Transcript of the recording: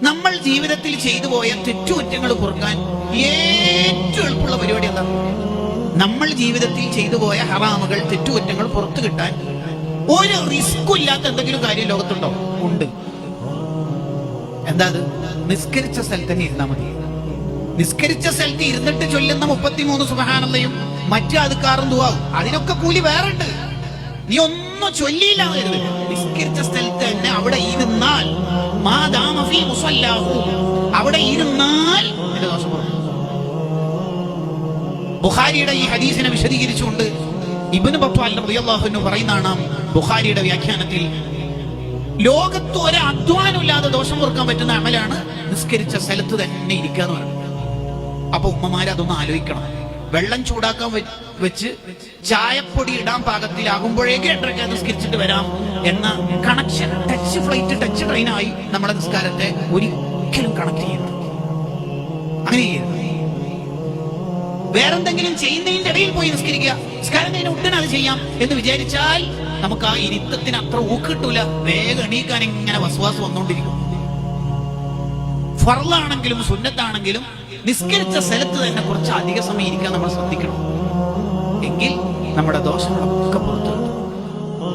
നമ്മൾ ജീവിതത്തിൽ ചെയ്തു പോയ തെറ്റുകുറ്റങ്ങൾ പൊറുക്കാൻ ഏറ്റവും എളുപ്പമുള്ള പരിപാടി എന്താ? നമ്മൾ ജീവിതത്തിൽ ചെയ്തു പോയ ഹറാമുകൾ, തെറ്റുകുറ്റങ്ങൾ പുറത്തു കിട്ടാൻ ഒരു റിസ്കും ഇല്ലാത്ത എന്തെങ്കിലും കാര്യം ലോകത്തുണ്ടോ? ഉണ്ട്. എന്താ അത്? നിസ്കരിച്ച സ്ഥലത്ത് തന്നെ ഇരുന്നാൽ മതി. നിസ്കരിച്ച സ്ഥലത്ത് ഇരുന്നിട്ട് ചൊല്ലുന്ന 33 സുബ്ഹാനല്ലയും മറ്റു അദ്കാറും ദുആവും, അതിനൊക്കെ കൂലി വേറെ ഉണ്ട്. നീ ഒന്നും ചൊല്ലിയില്ല എന്ന് കരുത്, നിസ്കരിച്ച സ്ഥലത്ത് തന്നെ അവിടെ ഇരുന്നാൽ, മാദാമ ഫീ മുസല്ലാഹു, അവിടെ ഇരുന്നാൽ നിന്റെ ദോഷം പുറത്തു. ബുഖാരിയുടെ ഈ ഹദീസിനെ വിശദീകരിച്ചുകൊണ്ട് ഇബ്നു ബത്വാൽ റളിയല്ലാഹു അൻഹു പറയുന്നതാണ് ബുഖാരിയുടെ വ്യാഖ്യാനത്തിൽ, ലോകത്ത് ഒരു അധ്വാനമില്ലാതെ ദോഷം പൊറുക്കാൻ പറ്റുന്ന അമലാണ് നിസ്കരിച്ച സ്ഥലത്ത് തന്നെ ഇരിക്കുക എന്ന് പറയുന്നത്. അപ്പൊ ഉമ്മമാര് അതൊന്ന് ആലോചിക്കണം. വെള്ളം ചൂടാക്കാൻ വെച്ച് ചായപ്പൊടി ഇടാൻ പാകത്തിലാകുമ്പോഴേക്ക് 8:30 നിസ്കരിച്ചിട്ട് വരാം എന്ന കണക്ഷൻ, ടച്ച് ഫ്ലൈറ്റ്, ടച്ച് ട്രെയിനായി നമ്മുടെ നിസ്കാരത്തെ ഒരിക്കലും കണക്ട് ചെയ്യുന്നു. അങ്ങനെ ചെയ്യരുത്. വേറെന്തെങ്കിലും ചെയ്യുന്നതിന്റെ ഇടയിൽ പോയി നിസ്കരിക്കുക, നിസ്കാരം കഴിഞ്ഞ ഉടനെ അത് ചെയ്യാം എന്ന് വിചാരിച്ചാൽ നമുക്ക് ആ ഇരുത്തത്തിന് അത്ര ഊക്ക് കിട്ടൂല. വേഗം എണീക്കാൻ ഇങ്ങനെ വസ്വാസ് വന്നുകൊണ്ടിരിക്കും. ഫർളാണെങ്കിലും സുന്നത്താണെങ്കിലും നിസ്കരിച്ച സ്ഥലത്ത് തന്നെ കുറച്ച് അധിക സമയം ഇരിക്കാൻ നമ്മൾ ശ്രദ്ധിക്കണം. എങ്കിൽ നമ്മുടെ ദോഷങ്ങളൊക്കെ പുറത്തു